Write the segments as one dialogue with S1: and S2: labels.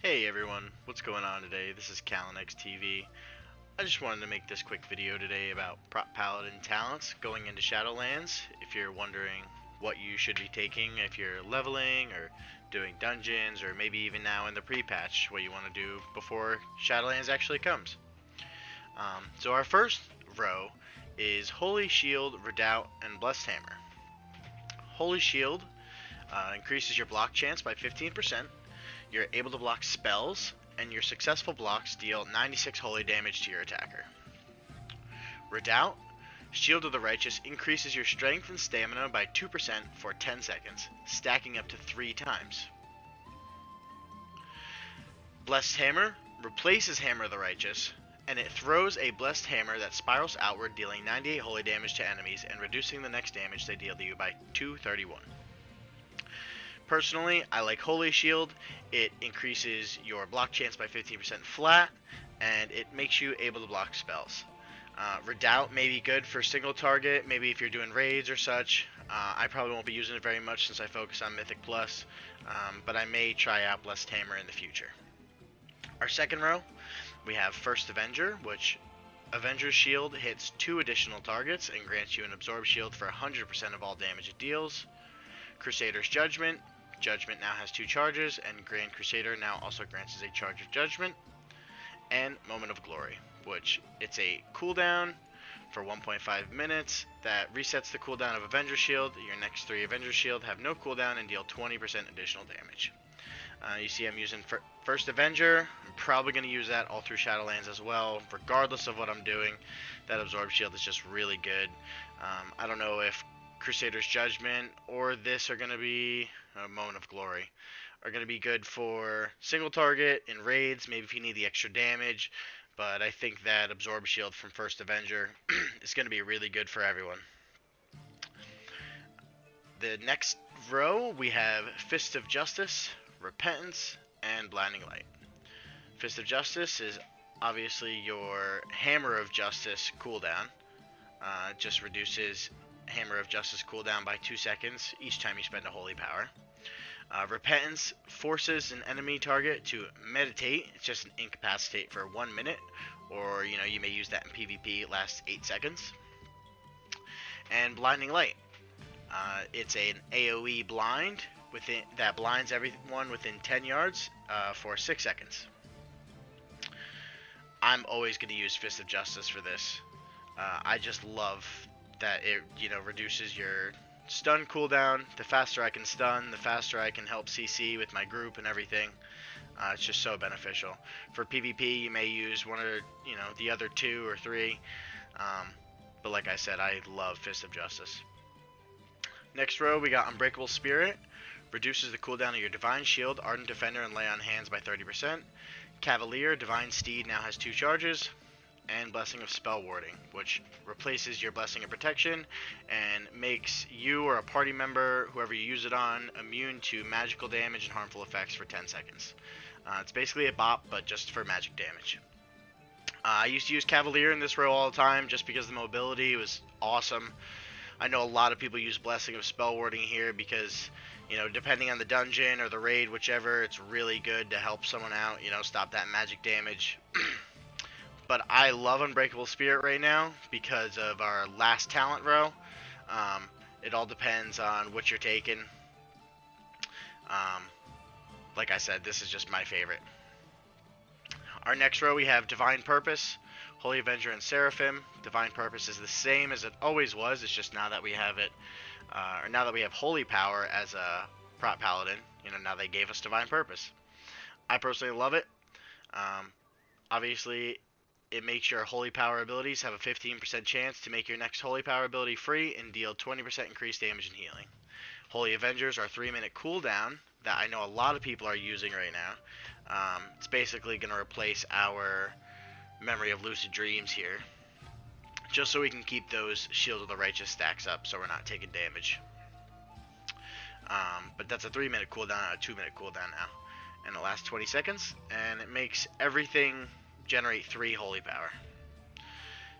S1: Hey everyone, what's going on today? This is Kalinex TV. I just wanted to make this quick video today about Paladin talents going into Shadowlands. If you're wondering what you should be taking if you're leveling or doing dungeons, or maybe even now in the Prepatch, what you want to do before Shadowlands actually comes. So our first row is Holy Shield, Redoubt, and Blessed Hammer. Holy Shield increases your block chance by 15%. You're able to block spells, and your successful blocks deal 96 holy damage to your attacker. Redoubt, Shield of the Righteous, increases your strength and stamina by 2% for 10 seconds, stacking up to 3 times. Blessed Hammer replaces Hammer of the Righteous, and it throws a Blessed Hammer that spirals outward, dealing 98 holy damage to enemies and reducing the next damage they deal to you by 231. Personally, I like Holy Shield. It increases your block chance by 15% flat, and it makes you able to block spells. Redoubt may be good for single target, maybe if you're doing raids or such. I probably won't be using it very much since I focus on Mythic Plus, but I may try out Blessed Hammer in the future. Our second row, we have First Avenger, which Avenger's Shield hits 2 additional targets and grants you an Absorb Shield for 100% of all damage it deals. Crusader's Judgment. Judgment now has 2 charges, and Grand Crusader now also grants as a charge of Judgment. And Moment of Glory, which it's a cooldown for 1.5 minutes that resets the cooldown of Avenger Shield. Your next 3 Avenger Shield have no cooldown and deal 20% additional damage. You see I'm using First Avenger. I'm probably going to use that all through Shadowlands as well, regardless of what I'm doing. That Absorb Shield is just really good. I don't know if Crusader's Judgment or this are going to be Moment of Glory are going to be good for single target in raids, maybe if you need the extra damage, but I think that Absorb Shield from First Avenger is going to be really good for everyone. The next row we have Fist of Justice, Repentance, and Blinding Light. Fist of Justice is obviously your Hammer of Justice cooldown. It just reduces Hammer of Justice cooldown by 2 seconds each time you spend a holy power. Repentance forces an enemy target to meditate. It's just an incapacitate for 1 minute, or you may use that in PvP. It lasts 8 seconds. And Blinding Light. It's an AoE blind that blinds everyone within 10 yards for 6 seconds. I'm always going to use Fist of Justice for this. I just love that it reduces your stun cooldown. The faster I can stun, the faster I can help CC with my group and everything. It's just so beneficial. For PvP, you may use one or the other 2 or 3. But like I said, I love Fist of Justice. Next row, we got Unbreakable Spirit. Reduces the cooldown of your Divine Shield, Ardent Defender, and Lay on Hands by 30%. Cavalier, Divine Steed now has 2 charges. And Blessing of Spell Warding, which replaces your Blessing of Protection and makes you or a party member, whoever you use it on, immune to magical damage and harmful effects for 10 seconds. It's basically a bop, but just for magic damage. I used to use Cavalier in this row all the time just because the mobility was awesome. I know a lot of people use Blessing of Spell Warding here because, depending on the dungeon or the raid, whichever, it's really good to help someone out, stop that magic damage. But I love Unbreakable Spirit right now because of our last talent row. It all depends on what you're taking. Like I said, this is just my favorite. Our next row we have Divine Purpose, Holy Avenger, and Seraphim. Divine Purpose is the same as it always was. It's just now that we have it, or now that we have Holy Power as a Prot Paladin, now they gave us Divine Purpose. I personally love it. Obviously, it makes your Holy Power abilities have a 15% chance to make your next Holy Power ability free and deal 20% increased damage and healing. Holy Avengers are 3-minute cooldown that I know a lot of people are using right now. It's basically going to replace our Memory of Lucid Dreams here, just so we can keep those Shield of the Righteous stacks up so we're not taking damage. But that's a 3-minute cooldown, not a 2-minute cooldown now. And it lasts 20 seconds, and it makes everything generate 3 holy power.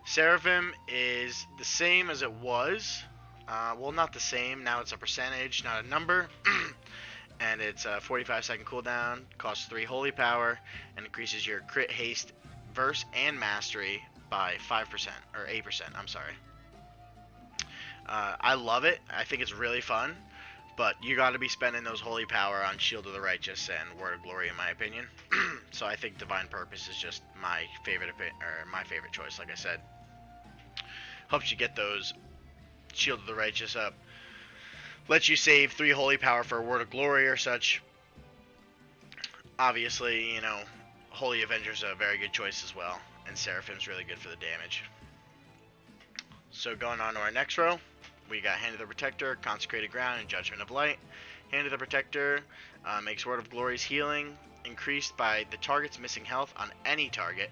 S1: Seraphim is the same as it was. Well, not the same. Now it's a percentage, not a number. and it's a 45-second cooldown, costs 3 holy power, and increases your crit haste, verse, and mastery by 5%, or 8%, I'm sorry. I love it. I think it's really fun, but you got to be spending those holy power on Shield of the Righteous and Word of Glory, in my opinion. So I think Divine Purpose is just my favorite choice. Like I said, helps you get those Shield of the Righteous up. Lets you save 3 holy power for a Word of Glory or such. Obviously, you know, Holy Avenger's a very good choice as well, and Seraphim's really good for the damage. So going on to our next row, we got Hand of the Protector, Consecrated Ground, and Judgment of Light. Hand of the Protector makes Word of Glory's healing increased by the target's missing health on any target.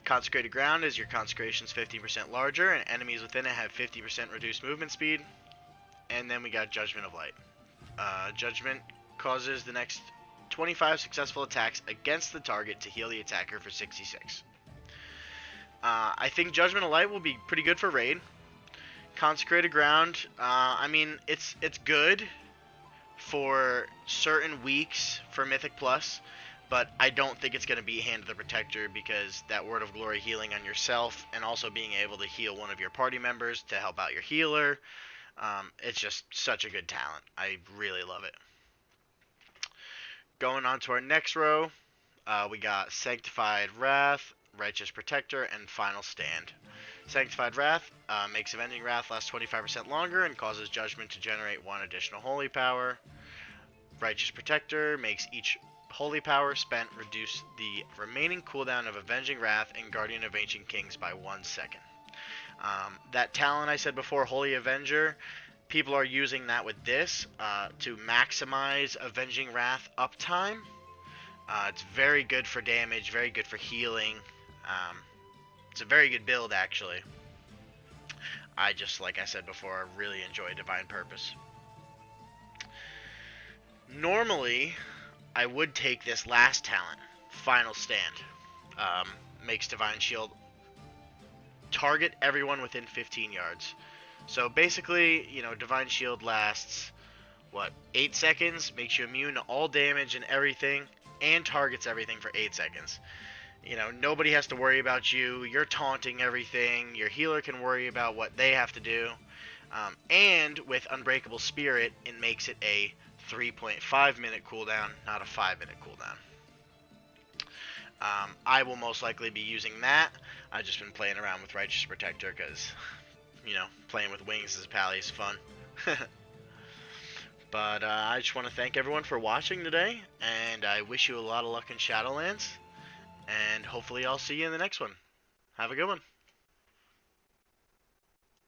S1: Consecrated Ground is your consecration's 15% larger, and enemies within it have 50% reduced movement speed. And then we got Judgment of Light. Judgment causes the next 25 successful attacks against the target to heal the attacker for 66. I think Judgment of Light will be pretty good for raid. Consecrated Ground, I mean, it's good for certain weeks for Mythic Plus, but I don't think it's going to be Hand of the Protector, because that Word of Glory healing on yourself and also being able to heal one of your party members to help out your healer, it's just such a good talent. I really love it. Going on to our next row, we got Sanctified Wrath, Righteous Protector, and Final Stand. Sanctified Wrath makes Avenging Wrath last 25% longer and causes Judgment to generate 1 additional holy power. Righteous Protector makes each holy power spent reduce the remaining cooldown of Avenging Wrath and Guardian of Ancient Kings by 1 second. That talent I said before, Holy Avenger, people are using that with this to maximize Avenging Wrath uptime. It's very good for damage, very good for healing. It's a very good build, actually. I just, like I said before, really enjoy Divine Purpose. Normally, I would take this last talent, Final Stand. Makes Divine Shield target everyone within 15 yards. So basically, you know, Divine Shield lasts, 8 seconds, makes you immune to all damage and everything, and targets everything for 8 seconds. You know, nobody has to worry about you. You're taunting everything. Your healer can worry about what they have to do. And with Unbreakable Spirit, it makes it a 3.5 minute cooldown, not a 5 minute cooldown. I will most likely be using that. I've just been playing around with Righteous Protector because, you know, playing with wings as a pally is fun. But I just want to thank everyone for watching today, and I wish you a lot of luck in Shadowlands. And hopefully I'll see you in the next one. Have a good one.